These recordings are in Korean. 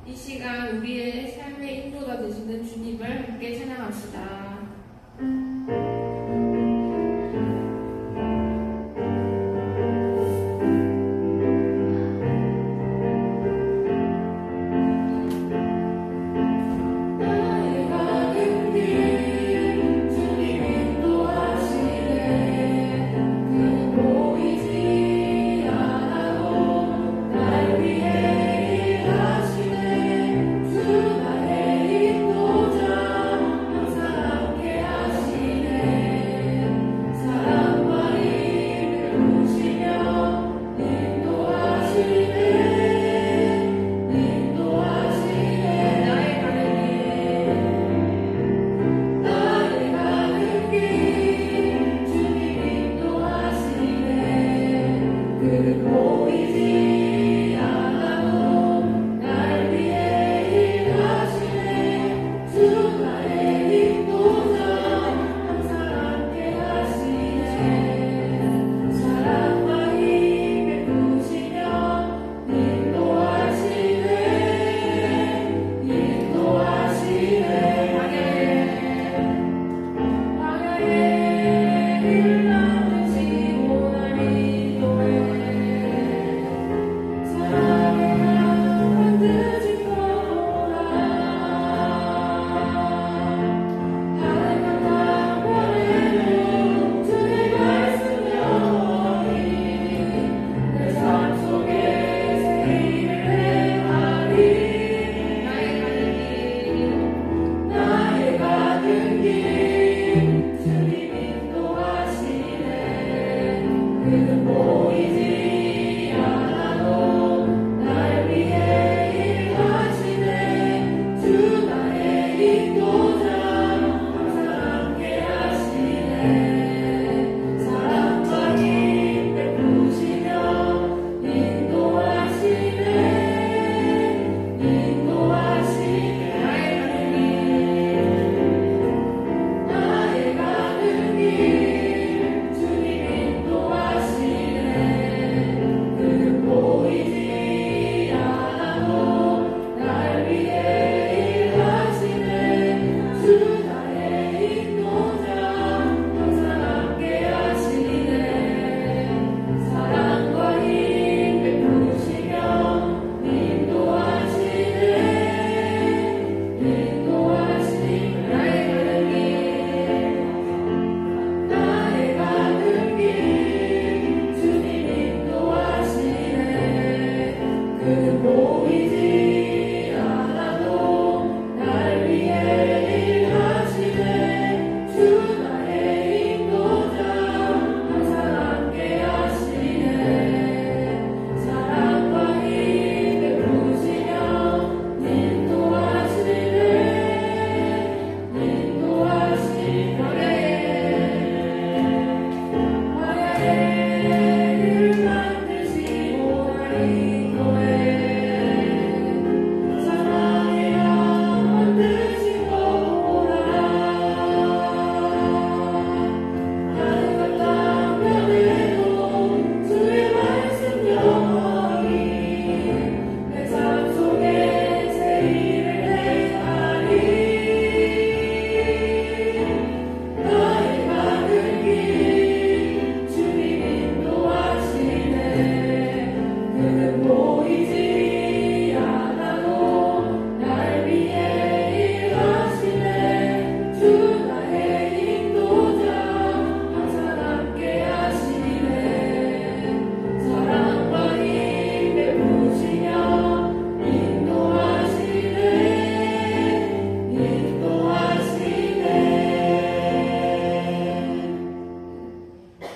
이 시간 우리의 삶의 인도가 되시는 주님을 함께 찬양합시다.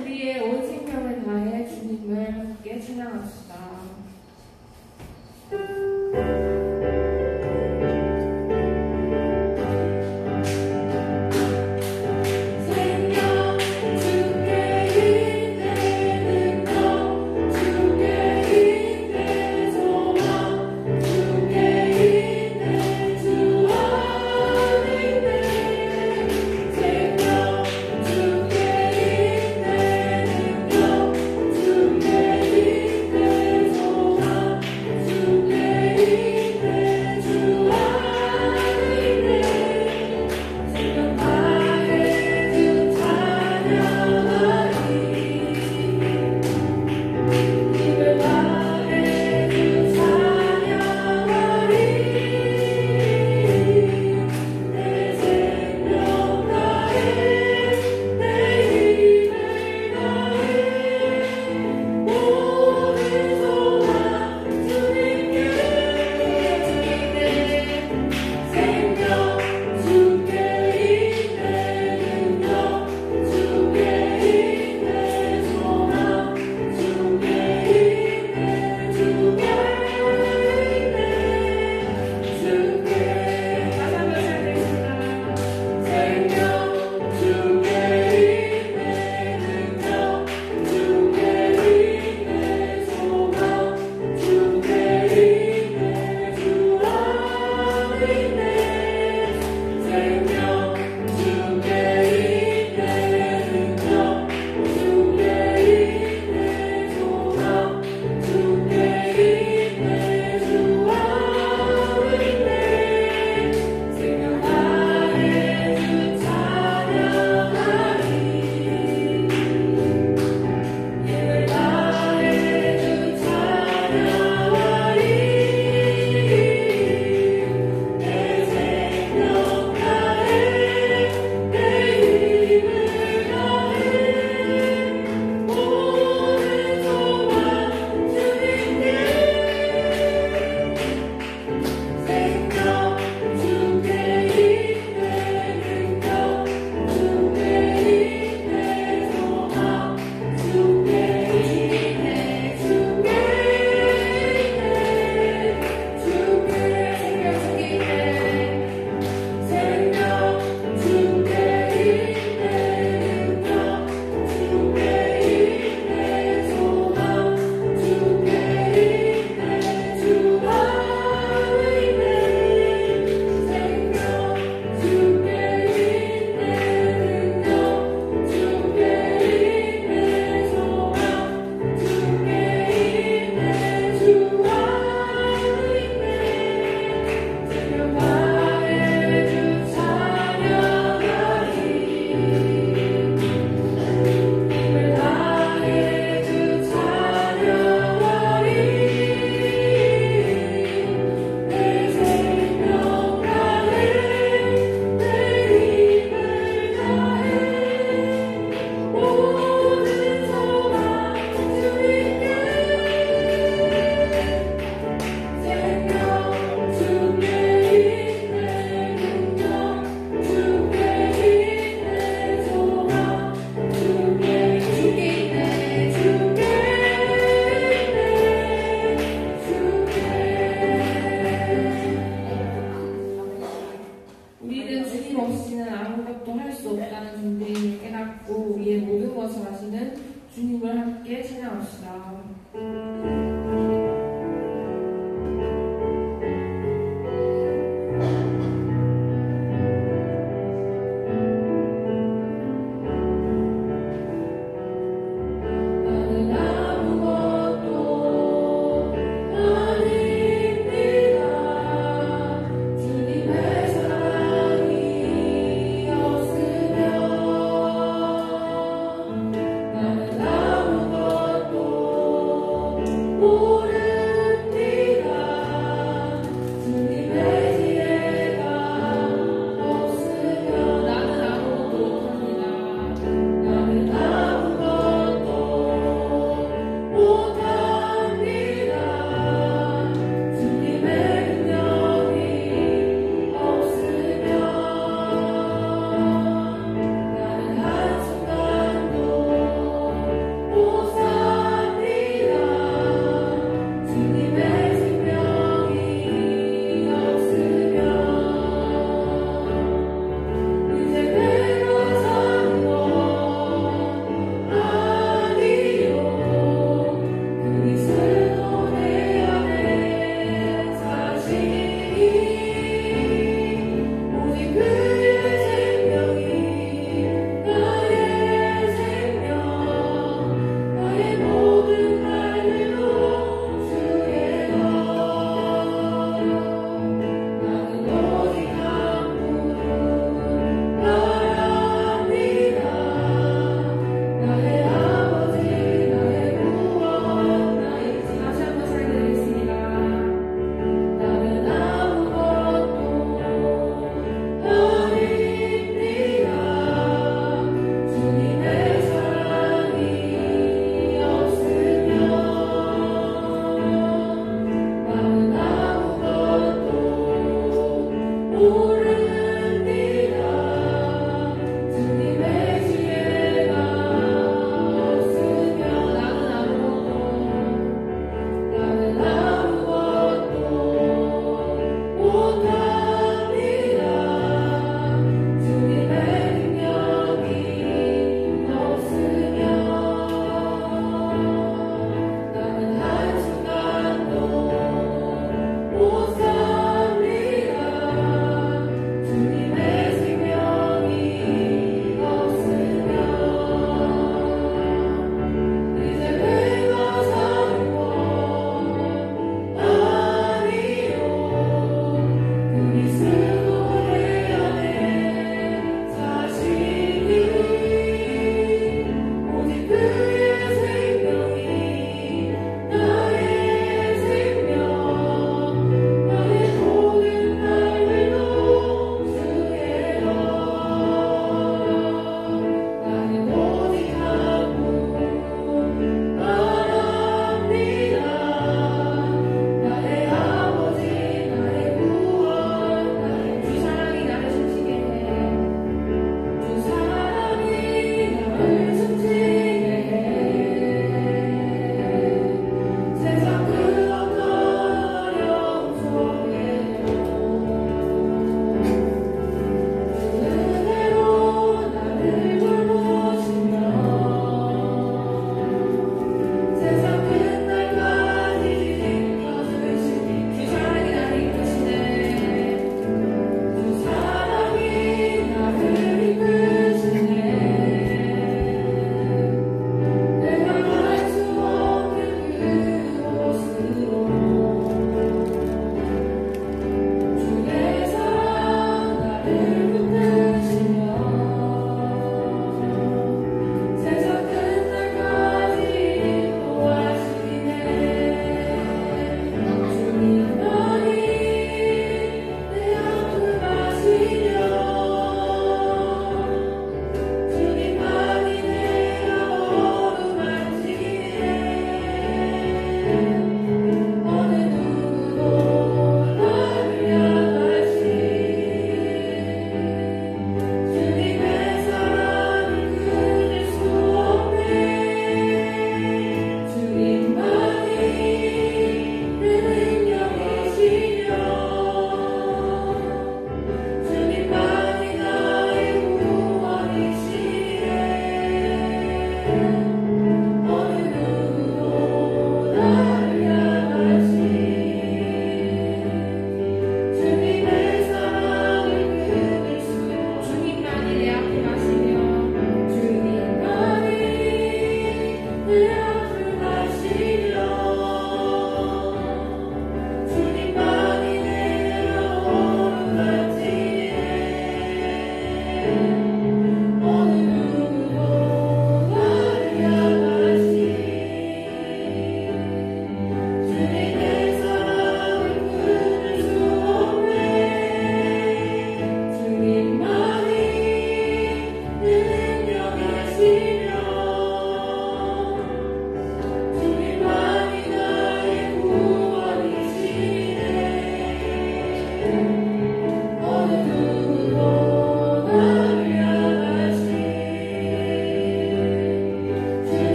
우리의 온 생명을 다해 주님을 함께 찬양합시다. 주께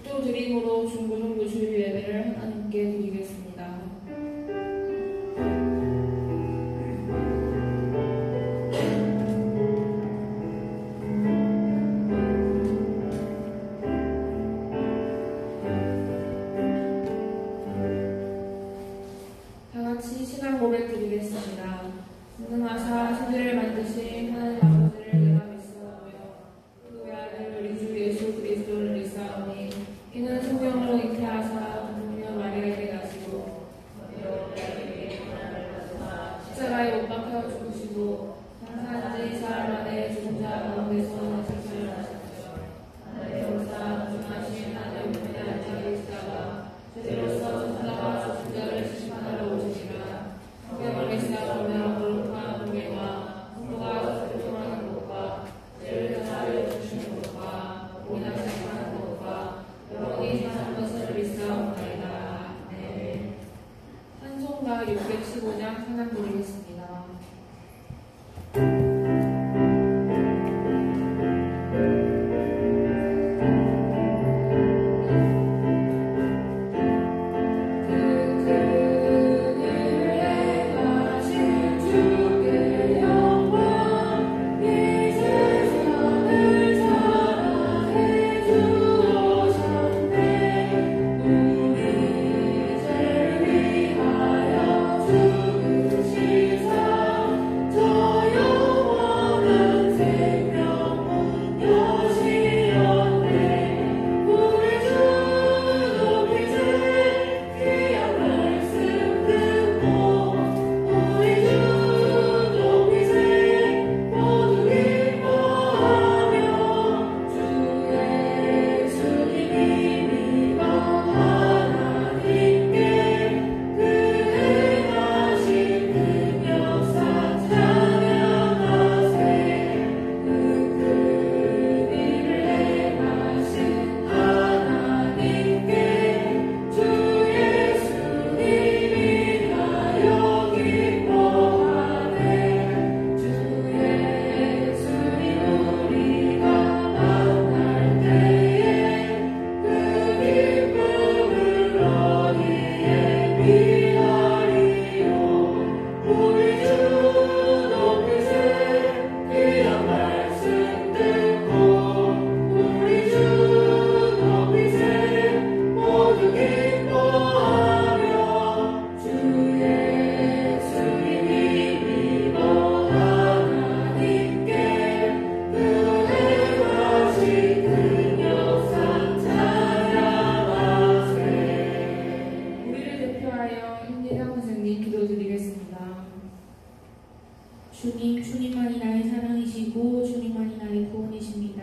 기도 드림으로 중고등부 주일 예배를 하나님께 드리겠습니다. 다 같이 신앙 고백 드리겠습니다. 전능하사 천지를 만드신 하나님 아버지를 내가 믿사오며 그 외아들 우리 주 예수 그리스도를 믿사오니 이는 성령으로 잉태하사 동료 마리아에게 나시고 십자가에 못 박혀 죽으시고 장사한 지 사흘 만에 죽은 자 가운데서 생사를 하셨죠. 하늘의 역사 중하신 하나님 분의 안장에 있다가 죄로서 천사가 죽은 자를 심판하러 오시니라. 성경을 믿사오며 거룩한 공예와 성도가 소통하는 것과 죄를 사하여 주시는 것과 오나 시작하는 것과 영원히 사는 것을 믿사옵나이다. 아멘. 찬송가 615장 찬양 드리겠습니다. 주님만이 나의 사랑이시고 주님만이 나의 구원이십니다.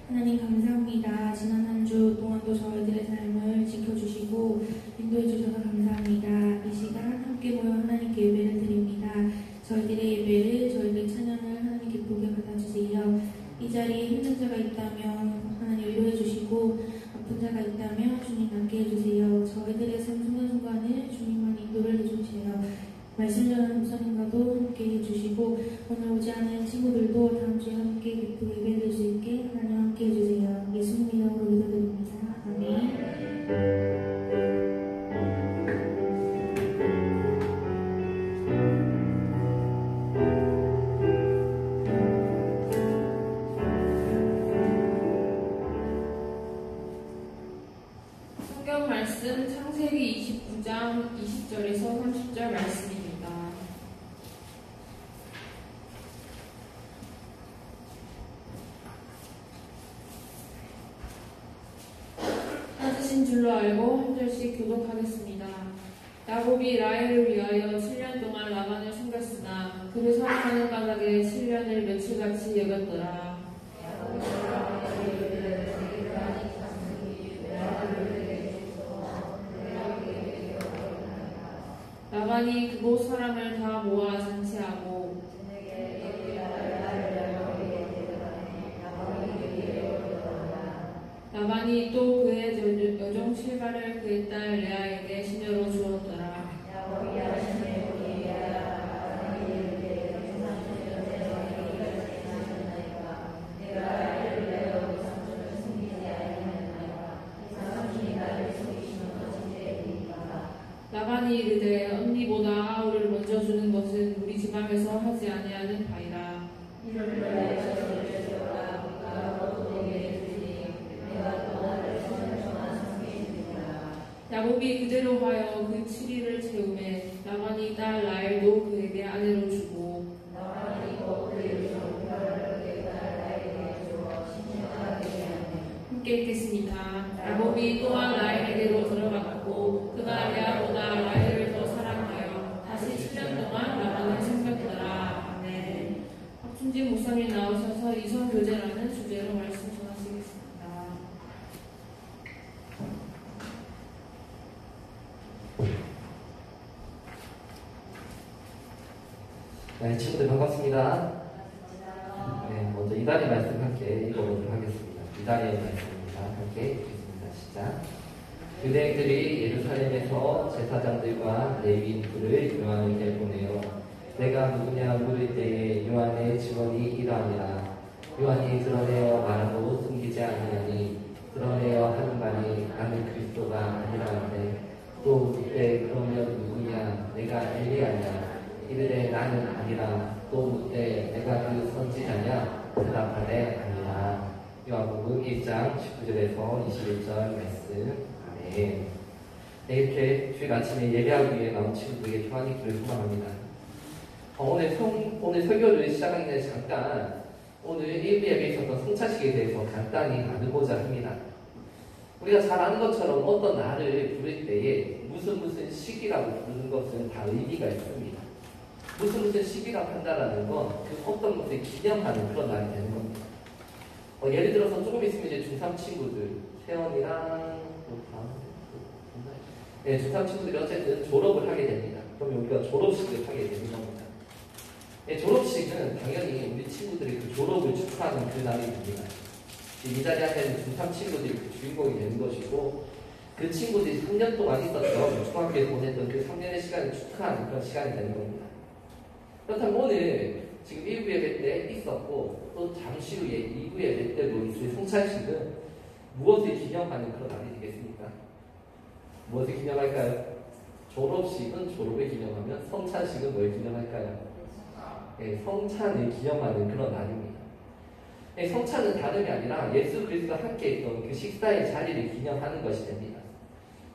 하나님 감사합니다. 지난 한 주 동안도 저희들의 삶을 지켜주시고 인도해 주셔서 감사합니다. 이 시간 함께 모여 하나님께 예배를 드립니다. 저희들의 예배를, 저희들의 찬양을 하나님 기쁘게 받아주세요. 이 자리에 힘든 자가 있다면 하나님 위로해 주시고 아픈 자가 있다면 주님 낫게 해주세요. 저희들의 삶 순간순간을 주님만 인도를 해주세요. 말씀 전하는 목사님과도 함께 해주시고 오늘 오지 않은 친구들도 다음 주에 함께 기쁘게 예배드릴 수 있게 하나님 함께 해주세요. 예수님 이름으로 기도드립니다. 아멘. 성경 말씀 창세기 29장 20절에서 30절 말씀입니다. 찾으신 줄로 알고 한 절씩 교독하겠습니다. 야곱이 라헬을 위하여 7년 동안 라반을 섬겼으나 그를 사랑하는 까닭에 7년을 며칠같이 여겼더라. 라반이 그곳 사람을 다 모아 잔치하고 라반이 또 그의 여종 실바를 그의 딸 레아에게 시녀로 주었더라. 야곱이 그대로 하여 그 7일을 채우매 라반이 딸 라헬도 그에게 아내로 주고 함께 읽겠습니다. 야곱이 또한 라헬에게로 들어갔고 그가 레아보다 라헬을 더 사랑하여 다시 7년 동안 라반을 섬겼더라. 아멘. 박준진 목사님 나오셔서 이성교제라는 주제로 말씀 전하시겠습니다. 네, 친구들 반갑습니다. 네, 먼저 이달의 말씀 함께 읽어보도록 하겠습니다. 이달의 말씀입니다. 함께 읽겠습니다. 시작. 유대인들이 예루살렘에서 제사장들과 레위인들을 요한에게 보내어 내가 누구냐 물을 때에 요한의 증언이 이러하니라. 요한이 드러내어 말하고 숨기지 아니하니 드러내어 하는 말이 나는 그리스도가 아니라는데 또 묻되 그러면 누구냐 내가 엘리야냐 이르되 나는 아니라 또 묻되 내가 그 선지자냐 대답하되 아니라. 요한복음 1장 19절에서 21절 말씀. 아멘. 네, 이렇게 주일 아침에 예배하기 위해 나온 친구들에게 평안히 기를 소망합니다. 오늘 설교를 시작하기 전에 잠깐 오늘 일부 예배에 있었던 성찬식에 대해서 간단히 나누고자 합니다. 우리가 잘 아는 것처럼 어떤 날을 부를 때에 무슨 시기라고 부르는 것은 다 의미가 있습니다. 무슨 시기라고 한다라는 건 그 어떤 것을 기념하는 그런 날이 되는 겁니다. 예를 들어서 조금 있으면 이제 중3 친구들, 세연이랑 네, 중3 친구들이 어쨌든 졸업을 하게 됩니다. 그럼 우리가 졸업식을 하게 되는 겁니다. 네, 졸업식은 당연히 우리 친구들이 그 졸업을 축하하는 그 날이 됩니다. 이 자리에 앉아있는 중3 친구들이 그 주인공이 되는 것이고 그 친구들이 3년 동안 있었던 중학교에서 보냈던 그 3년의 시간을 축하하는 그런 시간이 되는 겁니다. 그렇다면 오늘 지금 1부 예배 때 있었고 또 잠시 후에 2부 예배 때도 있을 성찬식은 무엇을 기념하는 그런 날이 되겠습니까? 무엇을 기념할까요? 졸업식은 졸업을 기념하면 성찬식은 뭘 기념할까요? 네, 성찬을 기념하는 그런 날입니다. 네, 성찬은 다름이 아니라 예수 그리스도와 함께 했던 그 식사의 자리를 기념하는 것이 됩니다.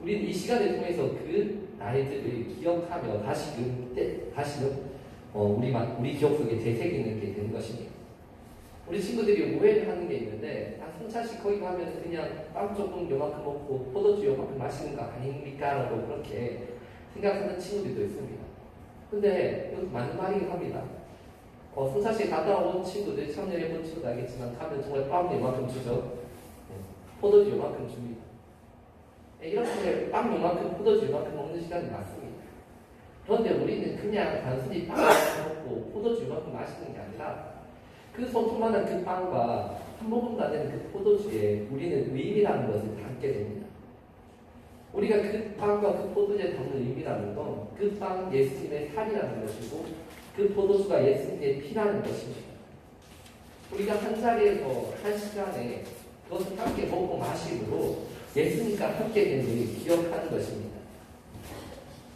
우리는 이 시간을 통해서 그 날들을 기억하며 다시금 우리 기억 속에 되새기는 게 되는 것입니다. 우리 친구들이 오해를 하는 게 있는데 성찬식 거기 가면 그냥 빵 조금 요만큼 먹고 포도주 요만큼 마시는 거 아닙니까? 라고 그렇게 생각하는 친구들도 있습니다. 근데 이것도 맞는 말이긴 합니다. 성찬식 갔다 온 친구들, 참여해본 친구도 알겠지만 가면 정말 빵 요만큼 주죠. 포도주 요만큼 줍니다. 이렇게 빵 요만큼 포도주 요만큼 먹는 시간이 맞습니다. 그런데 우리는 그냥 단순히 빵을 먹고 포도주 요만큼 마시는 게 아니라 그 손톱만한 그 빵과 한 모금도 안 되는 그 포도주에 우리는 의미라는 것을 담게 됩니다. 우리가 그 빵과 그 포도주에 담는 의미라는 건 그 빵 예수님의 살이라는 것이고 그 포도주가 예수님의 피라는 것입니다. 우리가 한 자리에서 한 시간에 그것을 함께 먹고 마심으로 예수님과 함께 된 일을 기억하는 것입니다.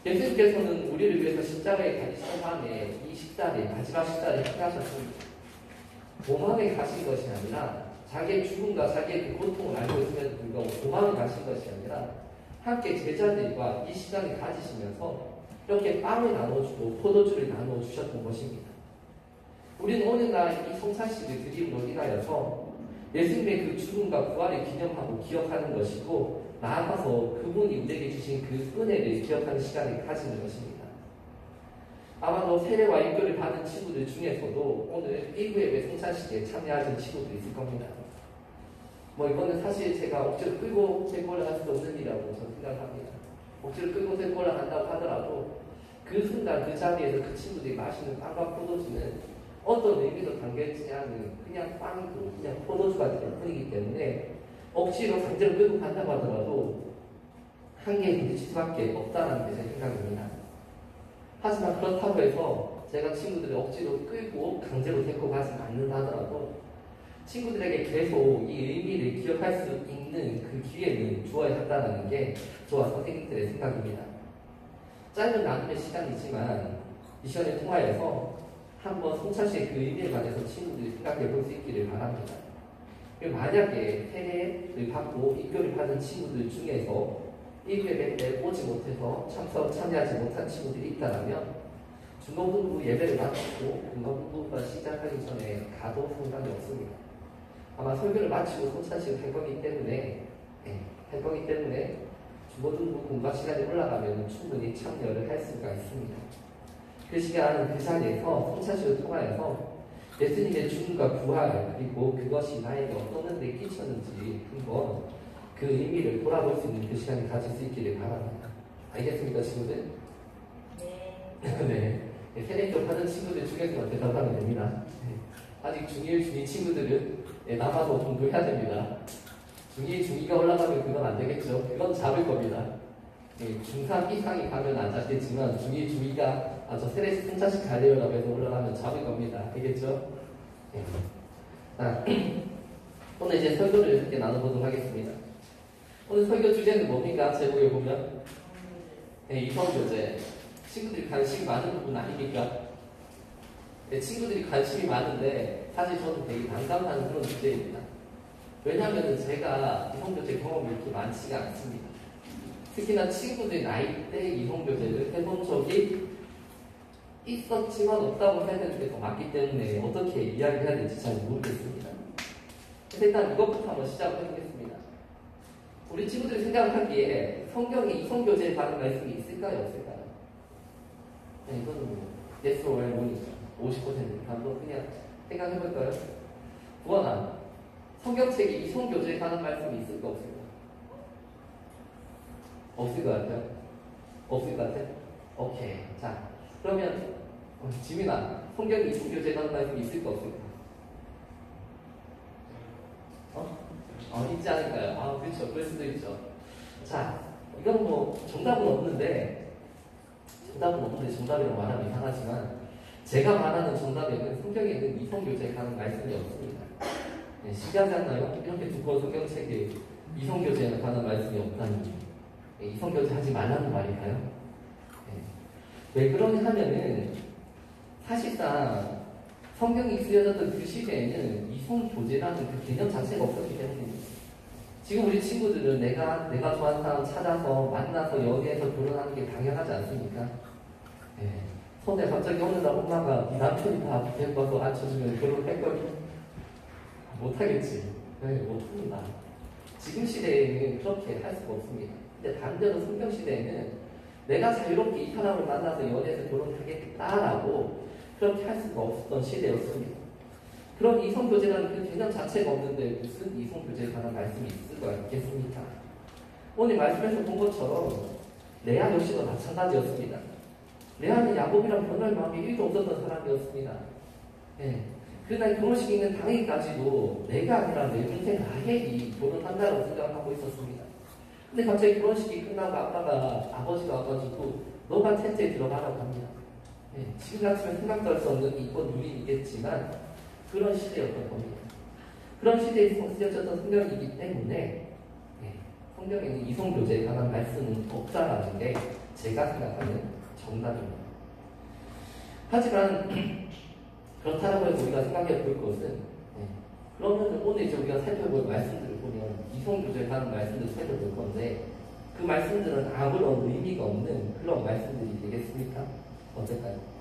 예수님께서는 우리를 위해서 십자가에 가시던 밤에 이 식사를, 마지막 식사를 행하셨습니다. 도망에 가신 것이 아니라 자기의 죽음과 자기의 그 고통을 알고 있음에도 불구하고 도망에 가신 것이 아니라 함께 제자들과 이 시간을 가지시면서 이렇게 빵을 나눠주고 포도주를 나눠주셨던 것입니다. 우리는 오늘날 이 성찬식을 드림으로 인하여서 예수님의 그 죽음과 부활을 기념하고 기억하는 것이고 나아가서 그분이 우리에게 주신 그 은혜를 기억하는 시간을 가지는 것입니다. 아마도 세례와 인교를 받은 친구들 중에서도 오늘 1부 예배 성찬식에 참여하신 친구도 있을 겁니다. 이거는 사실 제가 억지로 끌고 세골을 할 수 없는 일이라고 저는 생각합니다. 억지로 끌고 세골을 한다고 하더라도 그 순간 그 자리에서 그 친구들이 마시는 빵과 포도주는 어떤 의미도 담겨있지 않은 그냥 빵이고 그냥 포도주가 될 뿐이기 때문에 억지로 강제로 끌고 간다고 하더라도 한계에 부딪힐 수밖에 없다는 게 제 생각입니다. 하지만 그렇다고 해서 제가 친구들을 억지로 끌고 강제로 데리고 가지 않는다 하더라도 친구들에게 계속 이 의미를 기억할 수 있는 그 기회는 주어야 한다는 게 저와 선생님들의 생각입니다. 짧은 나눔의 시간이지만 이 시간을 통하여서 한번 성찬식의 그 의미에 관해서 친구들이 생각해 볼 수 있기를 바랍니다. 만약에 세례를 받고 인교를 받은 친구들 중에서 1예배 때 오지 못해서 참여하지 못한 친구들이 있다면 중간부부 예배를 마치고 중간부부가 시작하기 전에 가도 상관이 없습니다. 아마 설교를 마치고 손찬식을 할 거기 때문에 중간부부 공부 시간이 올라가면 충분히 참여를 할 수가 있습니다. 그 시간 그 자리에서 손찬식을 통하여서 예수님의 죽음과 부활 그리고 그것이 나에게 어떤 은혜를 끼쳤는지 한번 그 의미를 돌아볼 수 있는 그 시간을 가질 수 있기를 바랍니다. 알겠습니까, 친구들? 네. 세례교 하는 친구들 중에서만 대답하면 됩니다. 아직 중1, 중2 친구들은 남아서 공부해야 됩니다. 중2, 중2가 올라가면 그건 안 되겠죠. 그건 잡을 겁니다. 중3 이상이 가면 안 잡겠지만 중2, 중2가 저 세례 승차식 갈래요라고 해서 올라가면 잡을 겁니다. 알겠죠? 네. 자, 오늘 이제 설교를 이렇게 나눠보도록 하겠습니다. 오늘 설교 주제는 뭡니까? 제목에 보면 이성교제. 친구들이 관심이 많은 부분 아닙니까? 네, 친구들이 관심이 많은데 사실 저는 되게 난감한 그런 주제입니다. 왜냐하면 제가 이성교제 경험이 이렇게 많지가 않습니다. 특히나 친구들 나이 때 이성교제를 해본 적이 있었지만 없다고 해야 되는 게 더 맞기 때문에 어떻게 이야기를 해야 될지 잘 모르겠습니다. 그래서 일단 이것부터 한번 시작을 해보겠습니다. 우리 친구들이 생각하기에 성경에 이성교제에 관한 말씀이 있을까요? 없을까요? 네, 이거는 뭐 yes or no니까 50% 한번 그냥 생각해볼까요? 구원아, 성경책에 이성교제에 관한 말씀이 있을까 없을까? 없을 것 같아요? 없을 것 같아요? 오케이. 자, 그러면 지민아, 성경에 이성교제에 관한 말씀이 있을까 없을까? 있지 않을까요? 그렇죠. 그럴 수도 있죠. 자, 이건 뭐 정답은 없는데 정답이라고 말하면 이상하지만 제가 말하는 정답에는 성경에 있는 이성교제에 관한 말씀이 없습니다. 네, 신기하지 않나요? 이렇게 두꺼운 성경책에 이성교제에 관한 말씀이 없다니. 네, 이성교제 하지 말라는 말일까요? 네. 왜 그러냐 하면은 사실상 성경이 쓰여졌던 그 시대에는 이성교제라는 그 개념 자체가 없었기 때문입니다. 지금 우리 친구들은 내가 좋아하는 사람 찾아서 만나서 연애해서 결혼하는 게 당연하지 않습니까? 네. 손에 갑자기 어느 날 엄마가 네 남편이 다 데리고 와서 앉혀주면 결혼할 거니? 못하겠지. 네, 못합니다. 지금 시대에는 그렇게 할 수가 없습니다. 근데 반대로 성경 시대에는 내가 자유롭게 이 사람을 만나서 연애해서 결혼하겠다라고 그렇게 할 수가 없었던 시대였습니다. 그런 이성교제라는 그 개념 자체가 없는데 무슨 이성교제에 관한 말씀이 있을 수가 있겠습니까? 오늘 말씀에서 본 것처럼 레아 역시도 마찬가지였습니다. 레아는 야곱이랑 변할 마음이 1도 없었던 사람이었습니다. 네. 그날 결혼식 있는 당일까지도 내가 아니라 내 동생 라헬이 결혼한다고 생각하고 있었습니다. 근데 갑자기 결혼식이 끝나고 아버지가 와가지고 너가 텐트에 들어가라고 합니다. 네. 지금 같으면 생각도 할 수 없는 이권 누리이겠지만 그런 시대였던 겁니다. 그런 시대에 쓰여졌던 성경이기 때문에 성경에는 이성교제에 관한 말씀은 없다라는 게 제가 생각하는 정답입니다. 하지만 그렇다고 해서 우리가 생각해 볼 것은 그러면 오늘 이제 우리가 살펴볼 말씀들을 보면 이성교제에 관한 말씀들을 살펴볼 건데 그 말씀들은 아무런 의미가 없는 그런 말씀들이 되겠습니까? 어떨까요?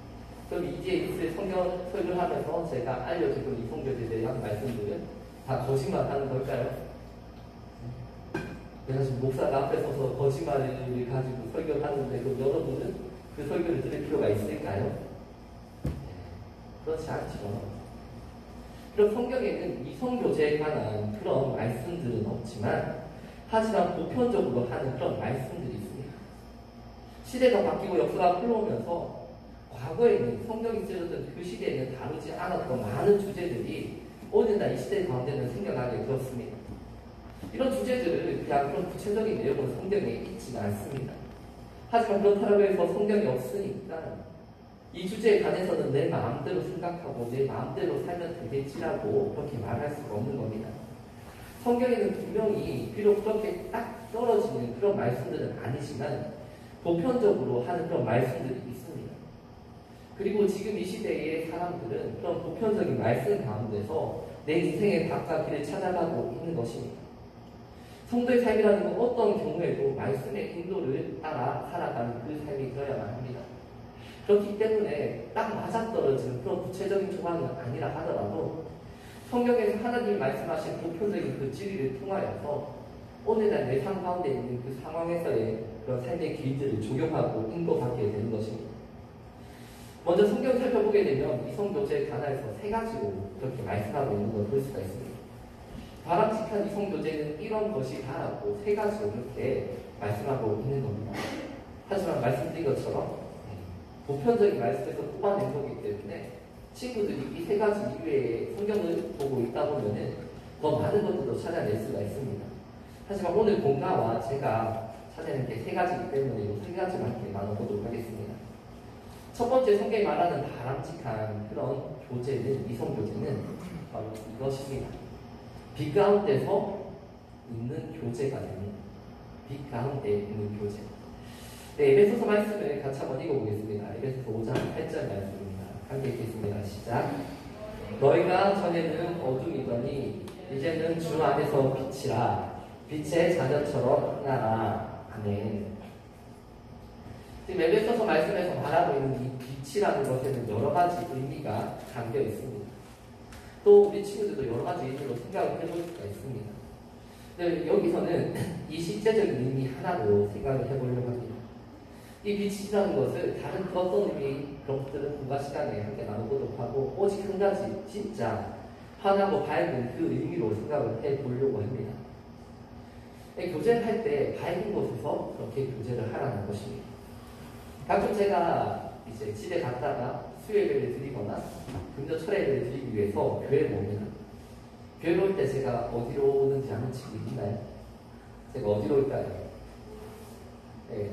그럼 이제 있을 성경 설교를 하면서 제가 알려드린 이성교제에 대한 말씀들은 다 거짓말하는 걸까요? 내가 지금 목사가 앞에 서서 거짓말을 가지고 설교를 하는데 그럼 여러분은 그 설교를 들을 필요가 있을까요? 그렇지 않죠. 그럼 성경에는 이성교제에 관한 그런 말씀들은 없지만 하지만 보편적으로 하는 그런 말씀들이 있습니다. 시대가 바뀌고 역사가 흘러오면서 과거에는 성경이 쓰여졌던 그 시대에는 다루지 않았던 많은 주제들이 오늘날 이 시대 가운데는 생겨나게 되었습니다. 이런 주제들을 그냥 그런 구체적인 내용으로 성경에 있지는 않습니다. 하지만 그렇다고 해서 성경이 없으니까 이 주제에 관해서는 내 마음대로 생각하고 내 마음대로 살면 되겠지라고 그렇게 말할 수가 없는 겁니다. 성경에는 분명히 비록 그렇게 딱 떨어지는 그런 말씀들은 아니지만 보편적으로 하는 그런 말씀들이 있습니다. 그리고 지금 이 시대의 사람들은 그런 보편적인 말씀 가운데서 내 인생의 답과 길을 찾아가고 있는 것입니다. 성도의 삶이라는 건 어떤 경우에도 말씀의 인도를 따라 살아가는 그 삶이 되어야만 합니다. 그렇기 때문에 딱 맞아떨어지는 그런 구체적인 조항은 아니라 하더라도 성경에서 하나님이 말씀하신 보편적인 그 진리를 통하여서 오늘날 내 삶 가운데 있는 그 상황에서의 그런 삶의 길들을 적용하고 인도받게 되는 것입니다. 먼저 성경을 살펴보게 되면 이성교제에 관해서 세 가지로 그렇게 말씀하고 있는 걸 볼 수가 있습니다. 바람직한 이성교제는 이런 것이 다라고 세 가지로 그렇게 말씀하고 있는 겁니다. 하지만 말씀드린 것처럼 보편적인 말씀에서 뽑아낸 거기 때문에 친구들이 이 세 가지 이외에 성경을 보고 있다 보면은 더 많은 것들도 찾아낼 수가 있습니다. 하지만 오늘 본가와 제가 찾아낸 게 세 가지이기 때문에 이 세 가지만 나눠보도록 하겠습니다. 첫 번째 성경이 말하는 바람직한 그런 교제는, 이성교제는 바로 이것입니다. 빛 가운데서 있는 교제가 됩니다. 빛 가운데 있는 교제. 네, 에베소서 말씀을 같이 한번 읽어보겠습니다. 에베소서 5장 8절 말씀입니다. 함께 읽겠습니다. 시작. 너희가 전에는 어둠이더니 이제는 주 안에서 빛이라. 빛의 자녀처럼 행하라. 아멘. 지금 에베소서 말씀에서 말하고 있는 이 빛이라는 것에는 여러 가지 의미가 담겨 있습니다. 또 우리 친구들도 여러 가지 의미로 생각을 해볼 수가 있습니다. 근데 여기서는 이 실제적인 의미 하나로 생각을 해보려고 합니다. 이 빛이라는 것을 다른 어떤 의미, 그런 것들은 분과 시간에 함께 나눠보도록 하고 오직 한 가지 진짜 환하고 밝은 그 의미로 생각을 해보려고 합니다. 교제를 할 때 밝은 곳에서 그렇게 교제를 하라는 것입니다. 가끔 제가 이제 집에 갔다가 수요예배를 드리거나 금요철 예배를 드리기 위해서 교회를 옵니다. 교회로 올 때 제가 어디로 오는지 아는 친구 있나요? 제가 어디로 올까요? 네,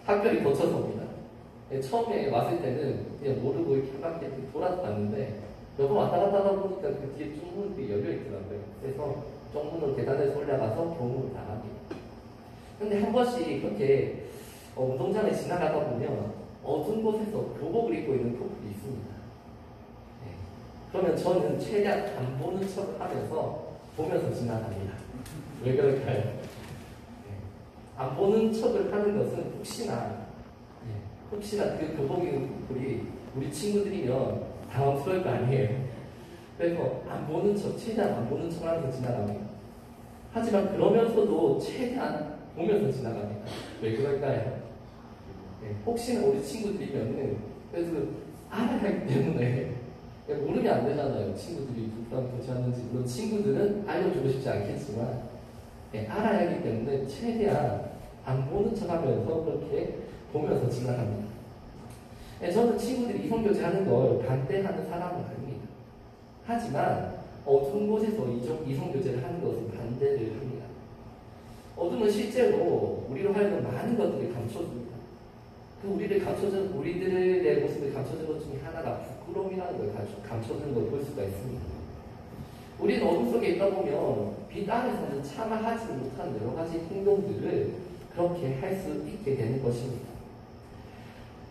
학교를 거쳐서 옵니다. 네, 처음에 왔을 때는 그냥 모르고 이렇게 한 바퀴 돌아다녔는데 몇 번 왔다 갔다 하다 보니까 그 뒤에 쪽문이 열려 있더라고요. 그래서 쪽문으로 계단에서 올라가서 교문으로 나갑니다. 근데 한 번씩 그렇게 운동장에 지나가다 보면 어두운 곳에서 교복을 입고 있는 커플이 있습니다. 네. 그러면 저는 최대한 안 보는 척을 하면서 보면서 지나갑니다. 왜 그럴까요? 네. 안 보는 척을 하는 것은 혹시나 그 교복 입은 커플이 우리 친구들이면 당황스러울 거 아니에요. 그래서 안 보는 척, 최대한 안 보는 척 하면서 지나갑니다. 하지만 그러면서도 최대한 보면서 지나갑니다. 왜 그럴까요? 네, 혹시나 우리 친구들이면은 그래서 알아야 하기 때문에 모르면 안 되잖아요. 친구들이 누구랑 교제하는지. 물론 친구들은 알려주고 싶지 않겠지만 알아야 하기 때문에 최대한 안 보는 척하면서 그렇게 보면서 지나갑니다. 저는 친구들이 이성교제하는 걸 반대하는 사람은 아닙니다. 하지만 어두운 곳에서 이성교제를 하는 것은 반대를 합니다. 어둠은 실제로 우리로 하여금 많은 것들을 감춰줍니다. 그 우리들의 모습을 감춰준 것 중에 하나가 부끄러움이라는 걸 감춰주는 걸 볼 수가 있습니다. 우리는 어둠 속에 있다 보면 빛 안에서는 차마 하지 못한 여러 가지 행동들을 그렇게 할 수 있게 되는 것입니다.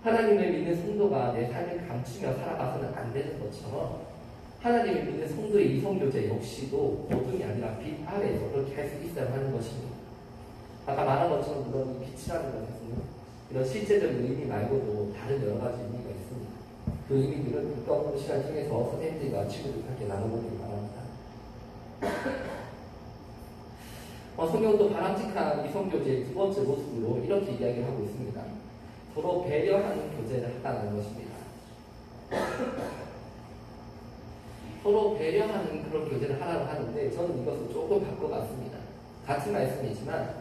하나님을 믿는 성도가 내 삶을 감추며 살아가서는 안 되는 것처럼 하나님을 믿는 성도의 이성교제 역시도 어둠이 아니라 빛 아래에서 그렇게 할 수 있어야 하는 것입니다. 아까 말한 것처럼 물론 이 빛이라는 것은 이런 실제적인 의미 말고도 다른 여러 가지 의미가 있습니다. 그 의미들은 국가공부 시간 중에서 선생님들과 친구들과 함께 나눠보길 바랍니다. 성경도 바람직한 이성교제의 두 번째 모습으로 이렇게 이야기를 하고 있습니다. 서로 배려하는 교제를 하다는 것입니다. 서로 배려하는 그런 교제를 하라고 하는데 저는 이것을 조금 바꿔봤습니다. 같은 말씀이지만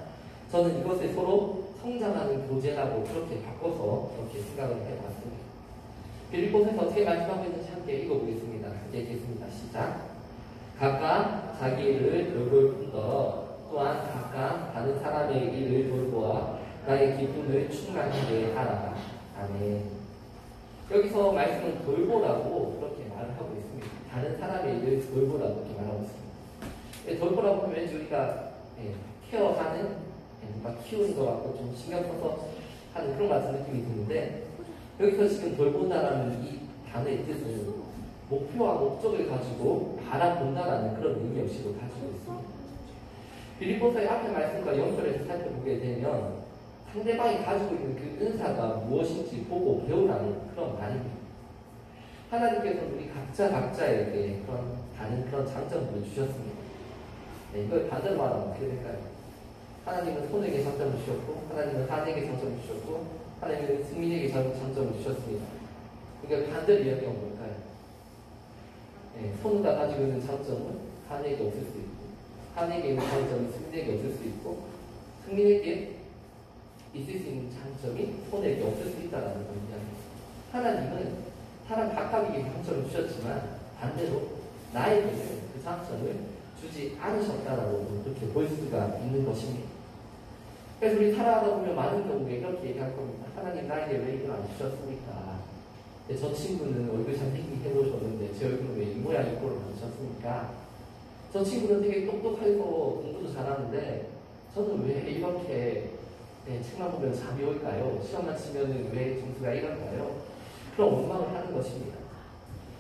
저는 이것을 서로 성장하는 교제라고 그렇게 바꿔서 그렇게 생각을 해봤습니다. 빌립보서에서 어떻게 말씀하고 있는지 함께 읽어보겠습니다. 함께 읽겠습니다. 시작. 각각 자기 일을 돌볼 뿐더러 또한 각각 다른 사람의 일을 돌보아 나의 기쁨을 충만하게 하라. 아멘. 여기서 말씀은 돌보라고 그렇게 말을 하고 있습니다. 다른 사람의 일을 돌보라고 그렇게 말하고 있습니다. 돌보라고 하면 왠지 우리가 케어하는, 뭔가 키우는 것 같고 좀 신경 써서 하는 그런 같은 느낌이 드는데 여기서 지금 돌본다라는 이 단어의 뜻은 목표와 목적을 가지고 바라본다라는 그런 의미 역시도 가지고 있습니다. 빌립보서의 앞에 말씀과 연결해서 살펴보게 되면 상대방이 가지고 있는 그 은사가 무엇인지 보고 배우라는 그런 말입니다. 하나님께서는 우리 각자에게 그런 다른 그런 장점들을 주셨습니다. 네, 이걸 반대로 말하면 어떻게 될까요? 하나님은 손에게 장점을 주셨고, 하나님은 한에게 장점을 주셨고, 하나님은 승민에게 장점을 주셨습니다. 그러니까 반대로 이야기하면 뭘까요? 네, 손우가 가지고 있는 장점은 한에게 없을 수 있고, 한에게 있는 장점은 승민에게 없을 수 있고, 승민에게 있을 수 있는 장점이 손에게 없을 수 있다는 겁니다. 하나님은 사람 각각에게 장점을 주셨지만 반대로 나에게는 그 장점을 주지 않으셨다라고 그렇게 볼 수가 있는 것입니다. 그래서 우리 살아가다 보면 많은 경우에 이렇게 얘기할 겁니다. 하나님 나에게 왜 이걸 안 주셨습니까? 저 친구는 얼굴 잘생기게 해놓으셨는데 제 얼굴은 왜 이 모양 이 꼴을 안 주셨습니까? 저 친구는 되게 똑똑하고 공부도 잘하는데 저는 왜 이렇게 책만 보면 잠이 올까요? 시험만 치면 왜 점수가 이럴까요? 그런 원망을 하는 것입니다.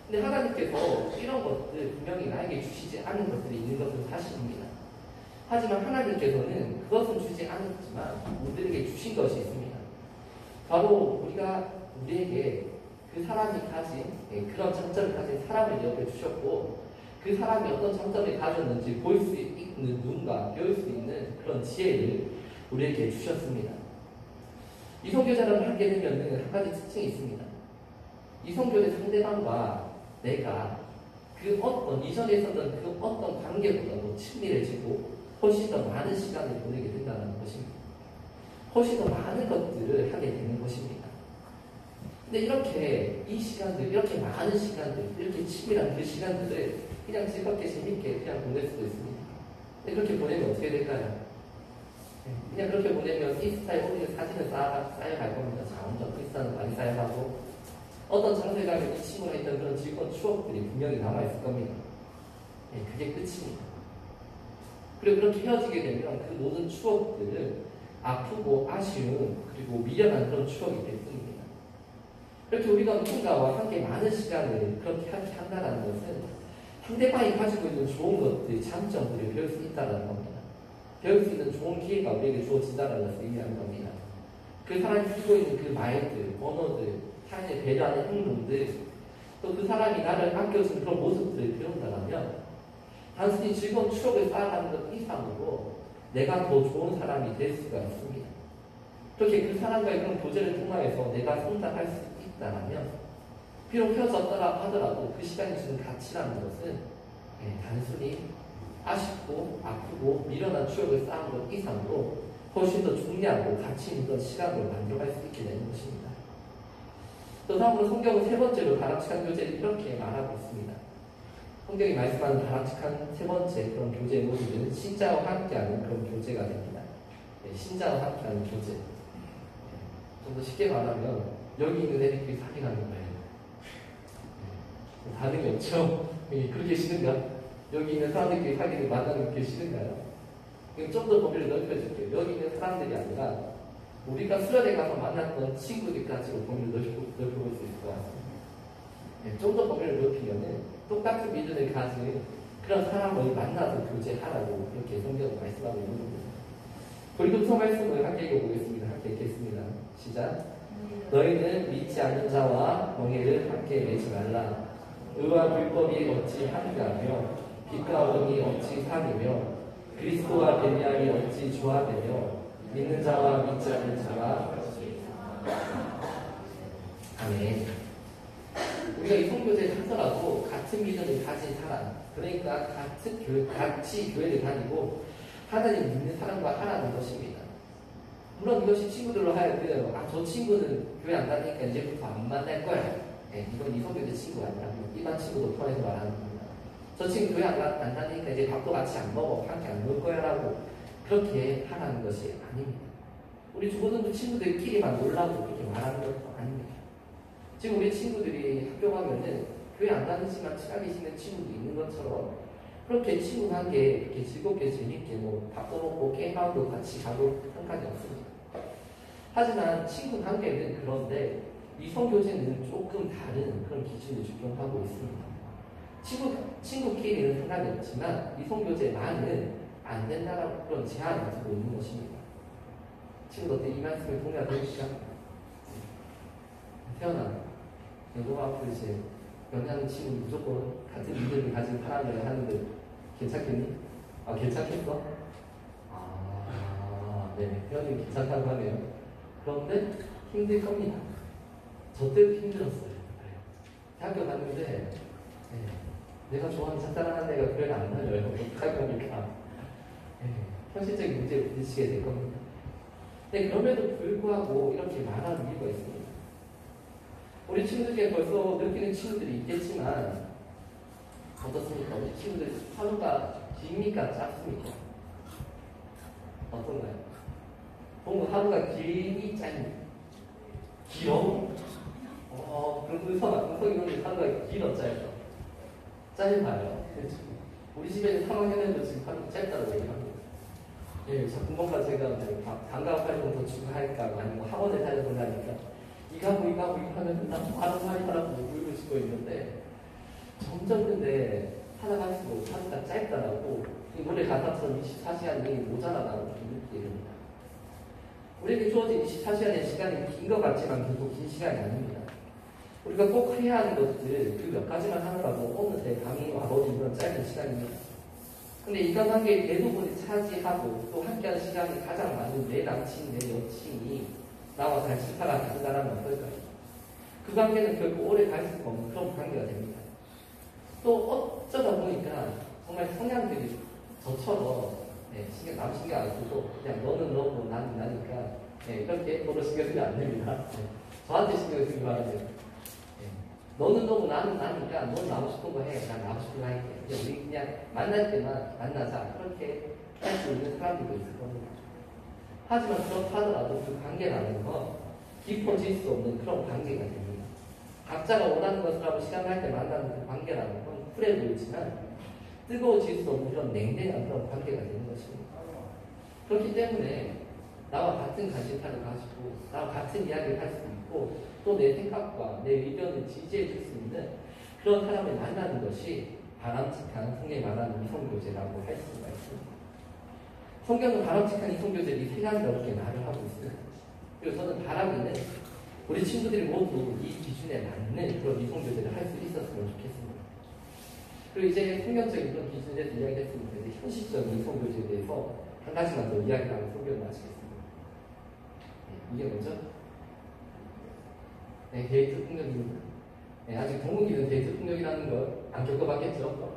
근데 하나님께서 이런 것들 분명히 나에게 주시지 않은 것들이 있는 것은 사실입니다. 하지만 하나님께서는 그것은 주지 않았지만 우리에게 주신 것이 있습니다. 바로 우리에게 그 사람이 가진 그런 장점을 가진 사람을 옆에 주셨고 그 사람이 어떤 장점을 가졌는지 볼 수 있는 눈과 배울 수 있는 그런 지혜를 우리에게 주셨습니다. 이성교제를 하게 되면 한 가지 특징이 있습니다. 이성교제 상대방과 내가 그 어떤 이전에 있었던 그 어떤 관계보다도 친밀해지고 훨씬 더 많은 시간을 보내게 된다는 것입니다. 훨씬 더 많은 것들을 하게 되는 것입니다. 근데 이렇게 이 시간들, 이렇게 많은 시간들, 이렇게 친밀한 그 시간들을 그냥 즐겁게 재밌게 그냥 보낼 수도 있습니다. 근데 그렇게 보내면 어떻게 될까요? 그냥 그렇게 보내면 인스타에 올리는 사진을 쌓여갈 겁니다. 자, 엄청 비싼 많이 쌓여가고 어떤 장소에 가면 이 친구가 있던 그런 즐거운 추억들이 분명히 남아있을 겁니다. 그게 끝입니다. 그리고 그렇게 헤어지게 되면 그 모든 추억들을 아프고 아쉬운 그리고 미련한 그런 추억이 될 뿐입니다. 이렇게 우리가 누군가와 함께 많은 시간을 그렇게 함께 한다는 것은 상대방이 가지고 있는 좋은 것들, 장점들을 배울 수 있다는 겁니다. 배울 수 있는 좋은 기회가 우리에게 주어진다는 것을 의미하는 겁니다. 그 사람이 쓰고 있는 그 말들, 언어들, 타인을 배려하는 행동들, 또 그 사람이 나를 아껴주는 그런 모습들을 배운다면 단순히 즐거운 추억을 쌓아가는 것 이상으로 내가 더 좋은 사람이 될 수가 있습니다. 그렇게 그 사람과의 그런 교제를 통하여서 내가 성장할 수 있다면 비록 헤어졌더라 하더라도 그 시간이 주는 가치라는 것은 단순히 아쉽고 아프고 미련한 추억을 쌓은 것 이상으로 훨씬 더 중요하고 가치 있는 그런 시간을 만들어갈 수 있게 되는 것입니다. 또 다음으로 성경은 세 번째로 바람직한 교제를 이렇게 말하고 있습니다. 성경이 말씀하는 바람직한 세 번째 그런 교제의 모습은 신자와 함께하는 그런 교제가 됩니다. 신자와 함께하는 교제. 좀 더 쉽게 말하면 여기 있는 애들끼리 사귀는 거예요. 반응이 없죠? 그렇게 싫은가? 여기 있는 사람들끼리 사귀는 만나는 게 싫은가요? 좀 더 범위를 넓혀줄게요. 여기 있는 사람들이 아니라 우리가 수련회 가서 만났던 친구들까지로 범위를 넓혀볼 수 있을 것 같습니다. 좀 더 범위를 넓히면 똑같은 믿음을 가진 그런 사람을 만나서 교제하라고 그렇게 성경은 말씀하고 있는 겁니다. 고린도서 말씀을 함께 읽어보겠습니다. 함께 읽겠습니다. 시작. 너희는 믿지 않는 자와 멍해를 함께 내지 말라. 의와 불법이 어찌 함께하며 빛과 어둠이 어찌 사귀며 그리스도와 뱀향이 어찌 조합되며 믿는 자와 믿지 않는 자가 아멘. 우리가 이 성교제에 하더라도 같은 믿음을 가진 사람, 그러니까 같이 교회를 다니고 하나님 믿는 사람과 하라는 것입니다. 물론 이것이 친구들로 하여금 저 친구는 교회 안 다니니까 이제부터 안 만날 거야. 이건 이 성교제 친구가 아니라 일반 친구도 포함해서 말하는 겁니다. 저 친구 교회 안 다니니까 이제 밥도 같이 안 먹어. 함께 안 놀 거야 라고 그렇게 하라는 것이 아닙니다. 우리 죽어도 친구들끼리만 놀라고 그렇게 말하는 것도 아닙니다. 지금 우리 친구들이 학교 가면은 교회 안 다니지만 친하게 지내는 친구도 있는 것처럼 그렇게 친구 관계 이렇게 즐겁게 재밌게 뭐 밥도 먹고 게임하고 같이 가도 상관이 없습니다. 하지만 친구 관계는 그런데 이성교제는 조금 다른 그런 기준을 적용하고 있습니다. 친구끼리는 상관이 없지만 이성교제만은 안 된다라고 그런 제한을 두고 있는 것입니다. 친구들 이 말씀에 동의하십니까? 태어나 너가 앞으로 이제 연애하는 친구 무조건 같은 믿음을 가진 사람을 하는데 괜찮겠니? 아 괜찮겠어? 네, 태연이 괜찮다고 하네요. 그런데 힘들 겁니다. 저 때도 힘들었어요. 대학교 갔는데 내가 좋아하는 짝사랑하는 애가 그래도 안 다녀요. 어떡할 겁니까? 현실적인 문제를 부딪히게 될 겁니다. 근데 그럼에도 불구하고 이렇게 말하는 이유가 있습니다. 우리 친구들 중에 벌써 느끼는 친구들이 있겠지만 어떻습니까? 우리 친구들 하루가 깁니까? 짧습니까? 어떤가요? 보면 하루가 길이 짧니? 길어? 그런 의성이 하루가 길어 짧아? 짧아요. 그렇죠. 우리 집에 3학년에도 지금 하루 짧다고 얘기합니다. 예, 자꾸뭔가 제가 방과후 활동 더 추가할까 아니면 학원을 다녀보려니까 이거 하고 하면 나 하라고 울고 싶고 있는데 점점 근데 하다 갈수록 하루가 짧다라고 이 노래 가사처럼 24시간이 모자라다고 느끼게 됩니다. 우리에게 주어진 24시간의 시간이 긴 것 같지만 결국 긴 시간이 아닙니다. 우리가 꼭 해야 하는 것들 그 몇 가지만 하느라도 어느새 밤이 와버린 그런 짧은 시간입니다. 근데 인간관계의 대부분을 차지하고 또 함께하는 시간이 가장 많은 내 남친, 내 여친이 나와 같이 살아간다면 어떨까요? 그 관계는 결국 오래 갈 수가 없는 그런 관계가 됩니다. 또 어쩌다 보니까 정말 성향들이 저처럼 남 신경 안 쓰고 그냥 너는 너고 나는 나니까 이렇게 서로 신경 쓰면 안 됩니다. 저한테 신경 쓰기 바랍니다. 너는 너고 나는 나니까 넌 나고 싶은 거 해. 난 나고 싶은 거 할게. 우리 그냥 만날 때만 만나자. 그렇게 할 수 있는 사람들도 있을 겁니다. 하지만 그렇다 하더라도 그 관계라는 건 깊어질 수 없는 그런 관계가 됩니다. 각자가 원하는 것을 하고 시간을 할 때 만나는 그 관계라는 건 쿨해 보이지만 뜨거워질 수 없는 그런 냉랭한 그런 관계가 되는 것입니다. 그렇기 때문에 나와 같은 관심사를 가지고 나와 같은 이야기를 할 수 있고 또 내 생각과 내 의견을 지지해 줄 수 있는 그런 사람을 만나는 것이 바람직한 성경이 말하는 이성교제라고 할 수가 있습니다. 성경은 바람직한 이성교제를 이 세 가지로 이렇게 말을 하고 있습니다. 그리고 저는 바라기는 우리 친구들이 모두 이 기준에 맞는 그런 이성교제를 할 수 있었으면 좋겠습니다. 그리고 이제 성경적인 그런 기준에 대해서 이야기했습니다. 이제 현실적인 이성교제에 대해서 한 가지만 더 이야기를 하고 소개를 마치겠습니다. 이게 뭐죠? 데이트 폭력입니다. 아직 동국이는 데이트 폭력이라는 걸 안 겪어봤겠죠?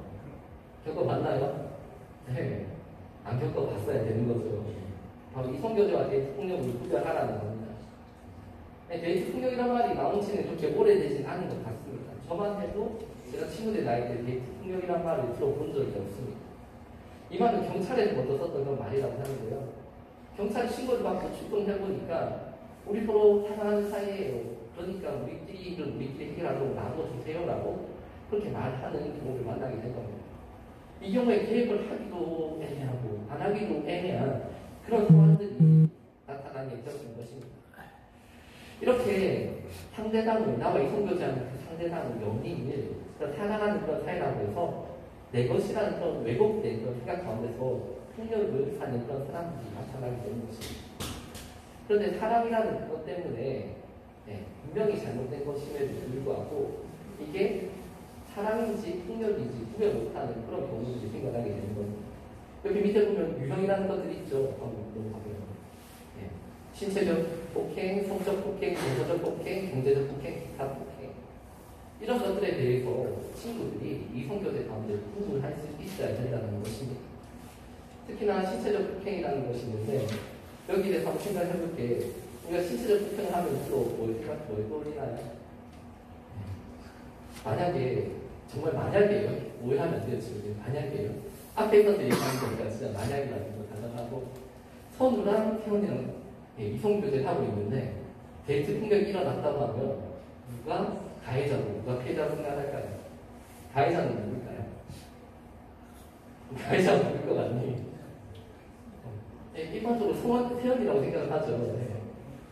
겪어봤나요? 안 겪어봤어야 되는 거죠. 바로 이성교제와 데이트 폭력을 구별하라는 겁니다. 데이트 폭력이라는 말이 나온 지는 그렇게 오래되진 않은 것 같습니다. 저만 해도 제가 친구들 나이 때 데이트 폭력이라는 말을 들어본 적이 없습니다. 이 말은 경찰에서 먼저 썼던 그런 말이라고 하는데요. 경찰이 신고를 받고 출동해보니까 우리 서로 사랑하는 사이에요. 그러니까 우리끼리 해결하려고 나눠 주세요라고 그렇게 말하는 경우를 만나게 된 겁니다. 이 경우에 계획을 하기도 애매하고 안 하기도 애매한 그런 상황들이 나타나게 되었던 것입니다. 이렇게 상대방을 나와 이성교제하는 그 상대방을 연인을 사랑하는 그런 사이라고 해서 내 것이라는 그런 왜곡된 그런 생각 가운데서 폭력을 사는 그런 사람들이 나타나게 되는 것입니다. 그런데 사랑이라는 것 때문에 분명히 잘못된 것임에도 불구하고 이게 사랑인지 폭력인지 구별 못하는 그런 경우들이 생겨나게 되는 겁니다. 여기 밑에 보면 유형이라는 것들이 있죠. 신체적 폭행, 성적 폭행, 정서적 폭행, 경제적 폭행, 기타 폭행 이런 것들에 대해서 친구들이 이성교제 가운데 구분할 수 있어야 된다는 것입니다. 특히나 신체적 폭행이라는 것이 있는데 여기에 대해서 한번 생각해 볼게. 우리가 신체적 폭행을 하면 주로 뭘 떠올리나요? 만약에 정말 만약에요. 오해하면 안 돼요. 지금 만약에요. 앞에 있던 얘기하는 거니까 진짜 만약이라는 거 단정하고 선우랑 태원이랑 이성교제를 하고 있는데 데이트 폭력이 일어났다고 하면 누가 가해자고 누가 피해자로 생각할까요? 가해자는 누굴까요? 가해자는 누굴 것 같니? 일반적으로 태연이라고 생각을 하죠.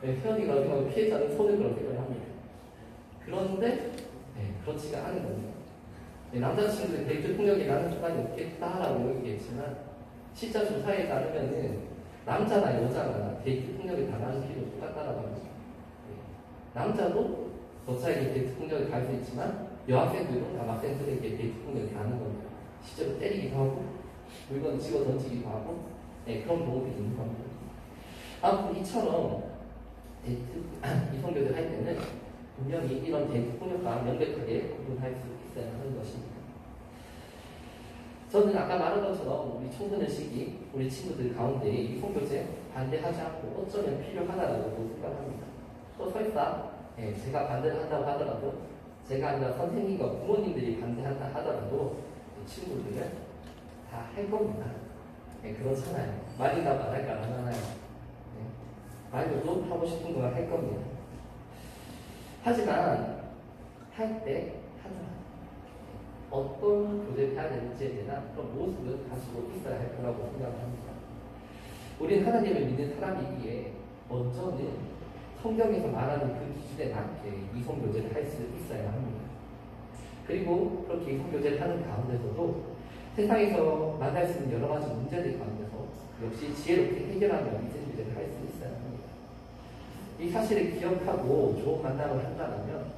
태연이라고 생각하고 피해자는 선우라고 생각을 합니다. 그런데 그렇지가 않은 겁니다. 남자친구들 데이트 폭력이 나는 순간이 없겠다라고 얘기했지만 실제 조사에 따르면은 남자나 여자나 데이트 폭력을 당하는 비율이 똑같다라고 합니다. 남자도 여자에게 데이트 폭력을 가할 수 있지만 여학생들도 남학생들에게 데이트 폭력을 가하는 겁니다. 실제로 때리기도 하고 물건 집어 던지기도 하고 그런 경우도 있는 겁니다. 아무튼 이처럼 데이트 이성교제를 할 때는 분명히 이런 데이트 폭력과 명백하게 구분할 수 있어야 하는 것입니다. 저는 아까 말한 것처럼 우리 청소년 시기 우리 친구들 가운데 이성교제 반대하지 않고 어쩌면 필요하다라고 생각합니다. 또 설사 제가 반대를 한다고 하더라도 제가 아니라 선생님과 부모님들이 반대한다 하더라도 친구들은 다 할 겁니다. 그렇잖아요. 말이나 말할까 안 하나요? 말도 하고 싶은 걸 할 겁니다. 하지만 할 때 하지만 어떤 교제를 해야 되는지에 대한 그런 모습을 가지고 있어야 할 거라고 생각합니다. 우리는 하나님을 믿는 사람이기에 먼저는 성경에서 말하는 그 기준에 맞게 이성교제를 할 수 있어야 합니다. 그리고 그렇게 이성교제를 하는 가운데서도 세상에서 만날 수 있는 여러 가지 문제들 가운데서 역시 지혜롭게 해결하며 이성교제를 할 수 있어야 합니다. 이 사실을 기억하고 좋은 만남을 한다면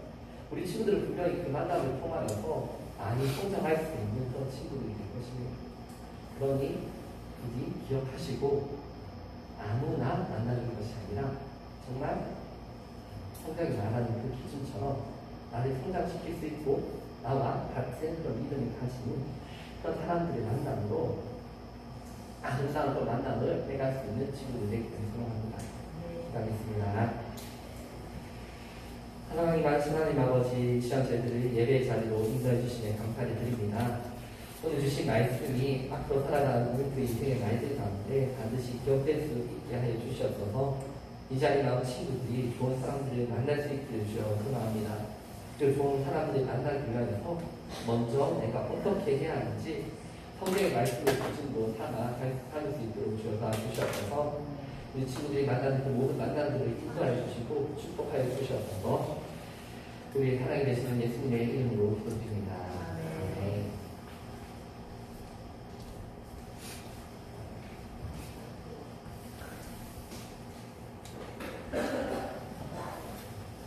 우리 친구들은 분명히 그 만남을 통하여서 많이 성장할 수 있는 그런 친구들이 될 것입니다. 그러니 부디 기억하시고 아무나 만나는 것이 아니라 정말 성경이 말하는 그 기준처럼 나를 성장시킬 수 있고 나와 같은 그런 믿음을 가진 그런 사람들의 만남으로 아름다운 그런 만남을 해갈 수 있는 친구들이 되기를 소망합니다. 기도하겠습니다. 사랑하는 말씀 하나님 아버지, 시간 저희들을 예배의 자리로 인도해 주시며 감사를 드립니다. 오늘 주신 말씀이 앞으로 살아가는 그 인생의 말들 가운데 반드시 기억될 수 있게 하여 주시옵소서. 이 자리에 나온 친구들이 좋은 사람들을 만날 수 있게 해주시어 소망합니다. 그 좋은 사람들을 만나기 위해서 먼저 내가 어떻게 해야 하는지 성경의 말씀을 기준으로 삼아 살 수 있도록 주시옵소서. 우리 친구들이 만나는 그 모든 만남들을 인도하여 주시고 축복하여 주시옵소서. 우리 하나님 되시는 예수님의 이름으로 기도드립니다. 아멘.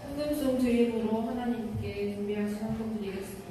헌금송 드림으로 하나님께 준비하신 헌금 드리겠습니다.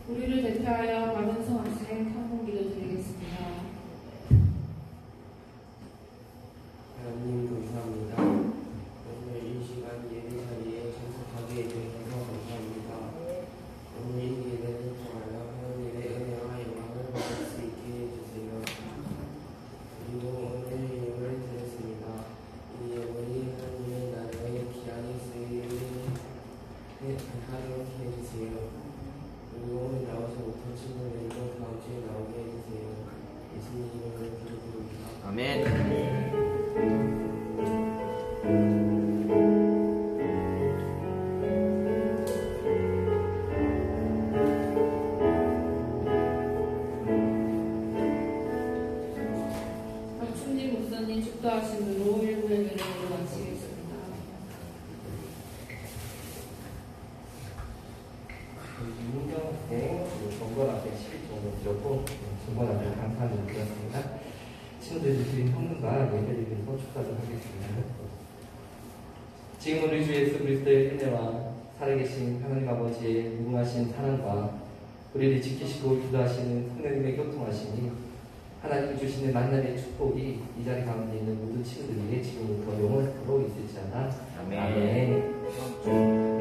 우리를 대표하여 박은성 학생 헌금기도 드리겠습니다. 하나님 감사합니다. 오늘 이 시간 예배 자리에 참석하게 해주셔서 감사합니다. 오늘 이 예배를 통하여 하나님의 은혜와 영광을 받을 수 있게 해주세요. 그리고 오늘 예배를 드렸습니다. 이 예배를 하나님의 나라의 귀한 쓰임을 하도록 해주세요. 그리고 오늘 나오지 못한 친구들도 다음 주에 나오게 해주세요. 예수 앞에 정권 앞에 10일 정도 드렸고 정권 앞에 감사를 드렸습니다. 친구들이 드린 헌금과 예배를 드리고 축하를 하겠습니다. 지금 우리 주 예수 그리스도의 은혜와 살아계신 하나님 아버지의 무궁하신 사랑과 우리를 지키시고 기도하시는 성령님의 교통하심이 하나님 주시는 만남의 축복이 이 자리 가운데 있는 모든 친구들 위해 지금부터 영원토록 있을지어다. 아멘.